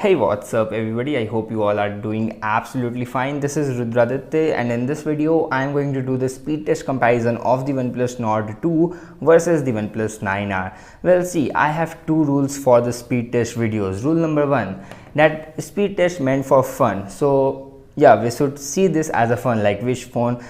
Hey, what's up everybody? I hope you all are doing absolutely fine. This is Rudraditya, and in this video I am going to do the speed test comparison of the OnePlus Nord 2 versus the OnePlus 9R. Well, see, I have two rules for the speed test videos. Rule number one, that speed test meant for fun. So yeah, we should see this as a fun, like which phone,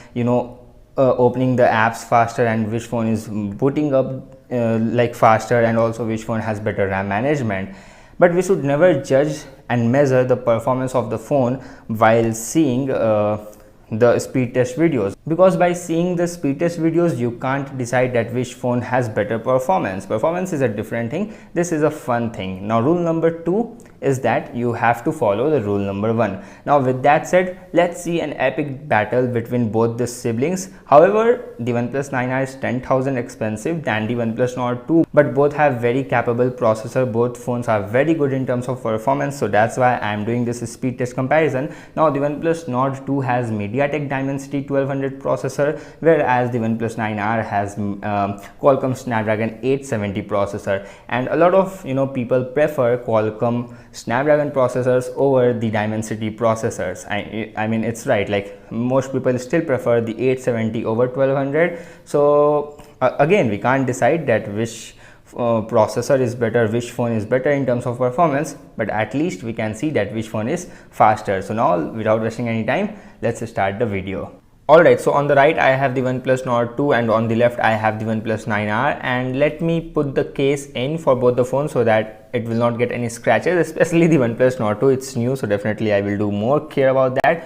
opening the apps faster and which phone is booting up like faster, and also which phone has better RAM management. But we should never judge and measure the performance of the phone while seeing the speed test videos, because by seeing the speed test videos you can't decide that which phone has better performance. Performance is a different thing. This is a fun thing. Now rule number two is that you have to follow the rule number one. Now with that said, let's see an epic battle between both the siblings. However, the OnePlus 9R is 10,000 expensive than the OnePlus Nord 2, but both have very capable processor. Both phones are very good in terms of performance, so that's why I am doing this speed test comparison. Now the OnePlus Nord 2 has MediaTek Dimensity 1200 processor, whereas the OnePlus 9R has Qualcomm Snapdragon 870 processor, and a lot of people prefer Qualcomm Snapdragon processors over the Dimensity processors. I mean, it's right, like most people still prefer the 870 over 1200. So again, we can't decide that which processor is better, which phone is better in terms of performance, but at least we can see that which phone is faster. So now, without wasting any time, let's start the video. Alright, so on the right I have the OnePlus Nord 2 and on the left I have the OnePlus 9R, and let me put the case in for both the phones so that it will not get any scratches, especially the OnePlus Nord 2. It's new, so definitely I will do more care about that.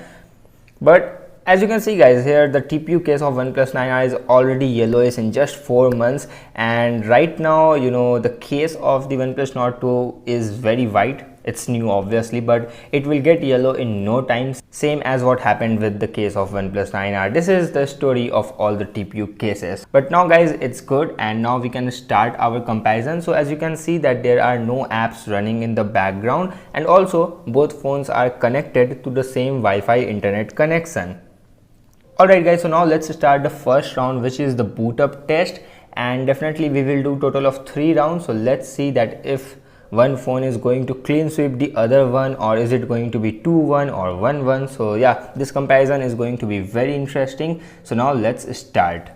But as you can see guys, here the TPU case of OnePlus 9R is already yellowish in just 4 months, and right now the case of the OnePlus Nord 2 is very white. It's new obviously, but it will get yellow in no time, same as what happened with the case of OnePlus 9R. This is the story of all the TPU cases. But now guys, it's good, and now we can start our comparison. So as you can see that there are no apps running in the background, and also both phones are connected to the same Wi-Fi internet connection. Alright guys, so now let's start the first round, which is the boot up test, and definitely we will do total of 3 rounds. So let's see that if one phone is going to clean sweep the other one, or is it going to be 2-1 or 1-1. So yeah, this comparison is going to be very interesting. So now let's start.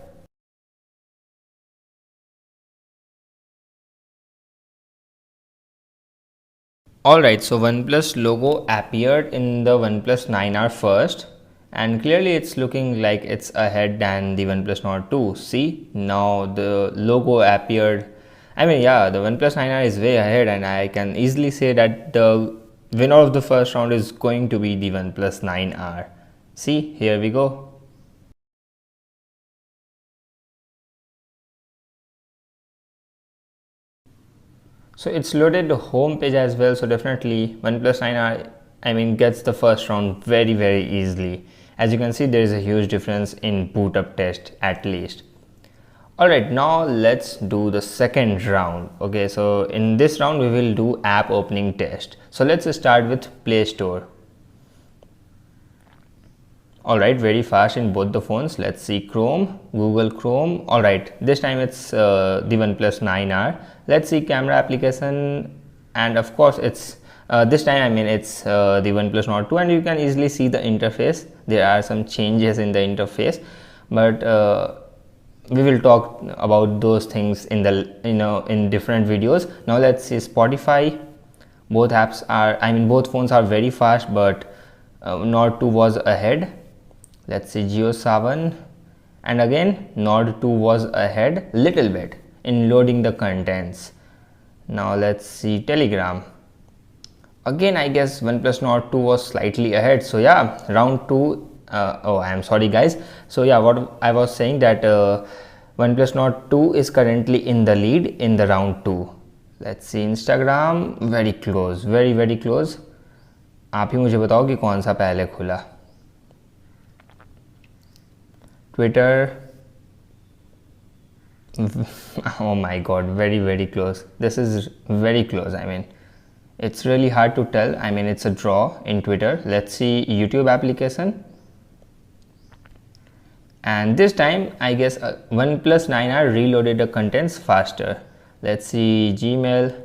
Alright, so OnePlus logo appeared in the OnePlus 9R first, and clearly it's looking like it's ahead than the OnePlus Nord 2. See, now the logo appeared. I mean, yeah, the OnePlus 9R is way ahead, and I can easily say that the winner of the first round is going to be the OnePlus 9R. See, here we go. So it's loaded the home page as well, so definitely OnePlus 9R, gets the first round very easily. As you can see, there is a huge difference in boot up test at least. Alright, now let's do the second round. Okay, so in this round we will do app opening test. So let's start with Play Store. Alright, very fast in both the phones. Let's see Chrome, Google Chrome. Alright, this time it's the OnePlus 9R. Let's see camera application, and of course it's this time it's the OnePlus Nord 2, and you can easily see the interface. There are some changes in the interface, but we will talk about those things in the in different videos. Now let's see Spotify. Both apps are, both phones are very fast, but Nord 2 was ahead. Let's see JioSaavn, and again Nord 2 was ahead little bit in loading the contents. Now let's see Telegram. Again, I guess OnePlus Nord 2 was slightly ahead. So yeah, round 2. Oh, I am sorry guys. So yeah, what I was saying that OnePlus Nord 2 is currently in the lead in the round 2. Let's see Instagram, very close, very close. आप ही मुझे बताओ कि कौन सा पहले खुला. Twitter, oh my god, very close. This is very close. It's really hard to tell. It's a draw in Twitter. Let's see YouTube application. And this time I guess OnePlus 9R reloaded the contents faster. Let's see Gmail,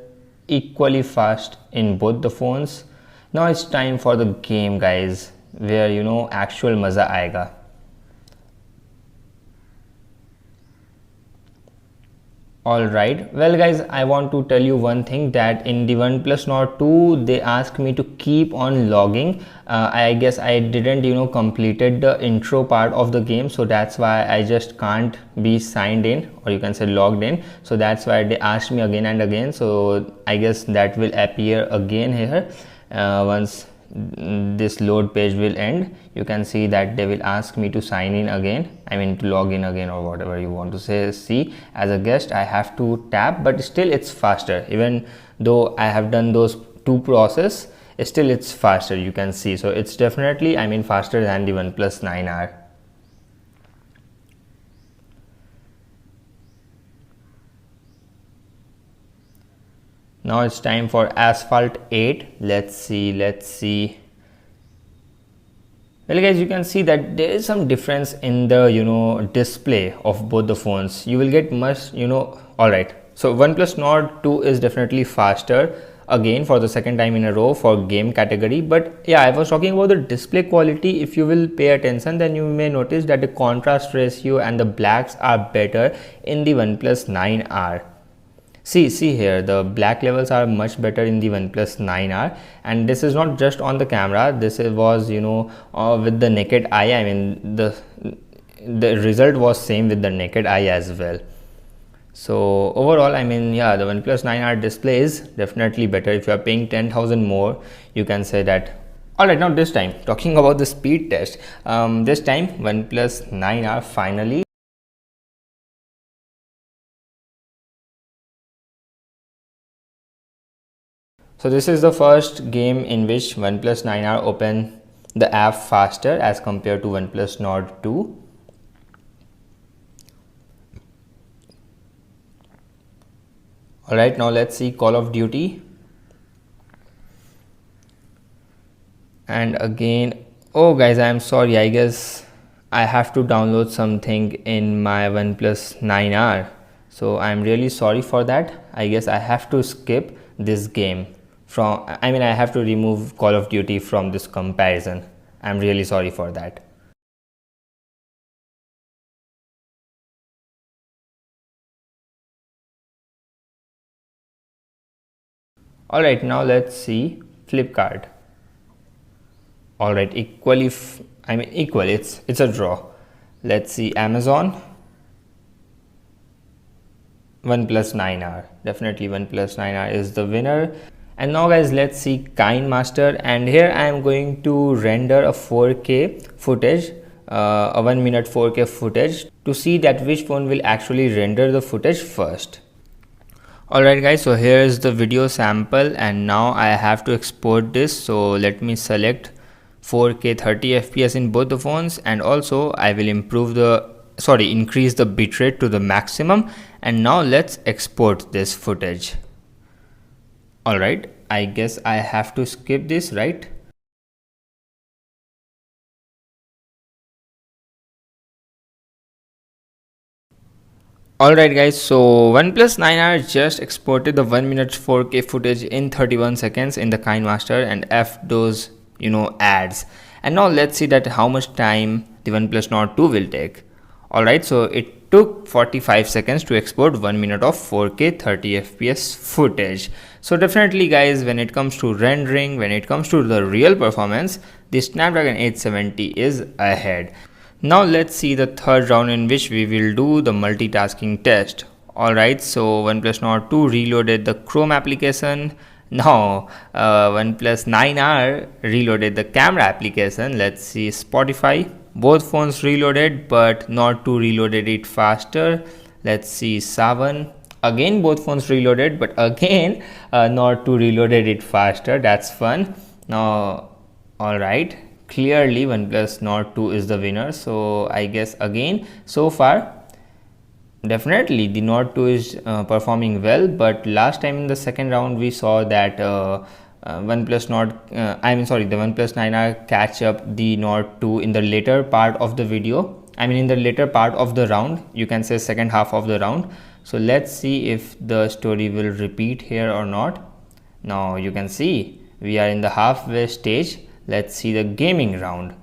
equally fast in both the phones. Now it's time for the game, guys, where actual maza aayega. Alright, well guys, I want to tell you one thing, that in the OnePlus Nord 2 they asked me to keep on logging. I guess I didn't completed the intro part of the game, so that's why I just can't be signed in, or you can say logged in. So that's why they asked me again and again, so I guess that will appear again here once this load page will end. You can see that they will ask me to sign in again, I mean to log in again, or whatever you want to say. See, as a guest I have to tap, but still it's faster. Even though I have done those two process, still it's faster, you can see. So it's definitely faster than the OnePlus 9R. Now it's time for Asphalt 8. Let's see. Well guys, you can see that there is some difference in the display of both the phones. You will get much alright. So OnePlus Nord 2 is definitely faster, again for the second time in a row for game category. But yeah, I was talking about the display quality. If you will pay attention, then you may notice that the contrast ratio and the blacks are better in the OnePlus 9R. See here, the black levels are much better in the OnePlus 9R, and this is not just on the camera. This was with the naked eye. I mean the result was same with the naked eye as well. So overall, yeah, the OnePlus 9R display is definitely better. If you are paying 10,000 more, you can say that. Alright, now this time talking about the speed test. This time OnePlus 9R finally. So this is the first game in which OnePlus 9R opened the app faster as compared to OnePlus Nord 2. Alright, now let's see Call of Duty. And again, oh guys, I am sorry, I guess I have to download something in my OnePlus 9R. So I'm really sorry for that. I guess I have to skip this game. I have to remove Call of Duty from this comparison. I'm really sorry for that. Alright, now let's see Flipkart. Alright, equal, it's a draw. Let's see Amazon. OnePlus 9R, definitely OnePlus 9R is the winner. And now guys, let's see KineMaster, and here I am going to render a 4K footage, a 1 minute 4K footage, to see that which phone will actually render the footage first. Alright guys, so here is the video sample, and now I have to export this. So let me select 4K 30 FPS in both the phones, and also I will increase the bitrate to the maximum. And now let's export this footage. Alright, I guess I have to skip this, right? Alright guys, so OnePlus 9R just exported the 1 minute 4K footage in 31 seconds in the KineMaster and F those ads. And now let's see that how much time the OnePlus Nord 2 will take. Alright, so it took 45 seconds to export 1 minute of 4K 30 FPS footage. So definitely guys, when it comes to rendering, when it comes to the real performance, the Snapdragon 870 is ahead. Now let's see the third round in which we will do the multitasking test. Alright, so OnePlus Nord 2 reloaded the Chrome application. Now OnePlus 9R reloaded the camera application. Let's see Spotify. Both phones reloaded, but Nord 2 reloaded it faster. Let's see Savan. Again both phones reloaded, but again Nord 2 reloaded it faster. That's fun. Now alright, clearly OnePlus Nord 2 is the winner. So I guess again, so far definitely the Nord 2 is performing well, but last time in the second round we saw that the OnePlus 9R catch up the Nord 2 in the later part of the video. In the later part of the round, you can say second half of the round. So let's see if the story will repeat here or not. Now you can see we are in the halfway stage. Let's see the gaming round.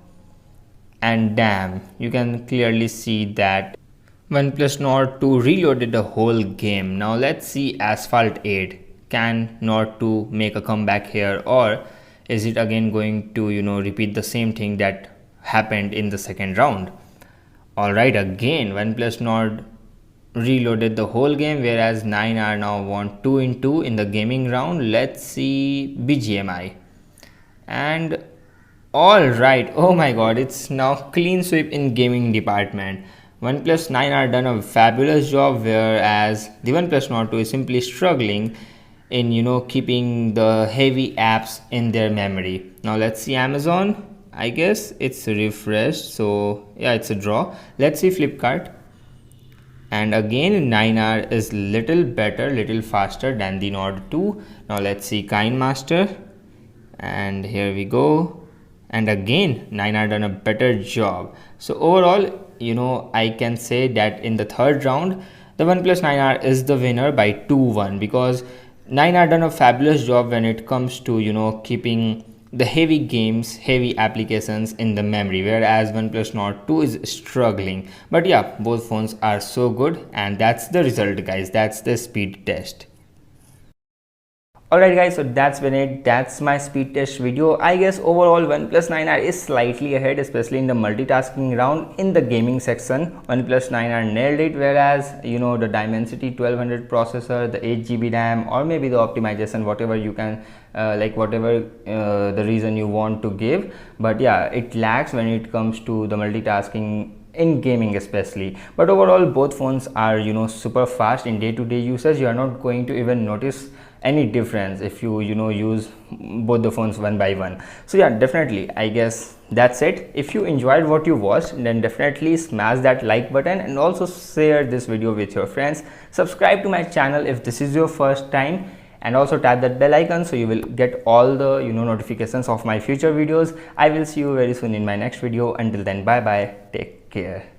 And damn, you can clearly see that OnePlus Nord 2 reloaded the whole game. Now let's see Asphalt 8. Can Nord 2 make a comeback here, or is it again going to repeat the same thing that happened in the second round? Alright, again OnePlus Nord reloaded the whole game, whereas 9R now won 2 in 2 in the gaming round. Let's see BGMI. And alright, oh my god, it's now clean sweep in gaming department. OnePlus 9R done a fabulous job, whereas the OnePlus Nord 2 is simply struggling in keeping the heavy apps in their memory. Now let's see Amazon. I guess it's refreshed, so yeah, it's a draw. Let's see Flipkart. And again 9R is little better, little faster than the Nord 2. Now let's see KineMaster. And here we go. And again 9R done a better job. So overall, I can say that in the third round the OnePlus 9R is the winner by 2-1, because 9R done a fabulous job when it comes to keeping the heavy games, heavy applications in the memory, whereas OnePlus Nord 2 is struggling. But yeah, both phones are so good, and that's the result, guys. That's the speed test. Alright guys, so that's been it. That's my speed test video. I guess overall OnePlus 9R is slightly ahead, especially in the multitasking round. In the gaming section, OnePlus 9R nailed it, whereas the Dimensity 1200 processor, the 8GB RAM, or maybe the optimization, whatever you can whatever the reason you want to give, but yeah, it lacks when it comes to the multitasking in gaming especially. But overall both phones are super fast in day-to-day usage. You are not going to even notice any difference if you use both the phones one by one. So yeah, definitely I guess that's it. If you enjoyed what you watched, then definitely smash that like button and also share this video with your friends. Subscribe to my channel if this is your first time, and also tap that bell icon so you will get all the notifications of my future videos. I will see you very soon in my next video. Until then, bye bye, take care.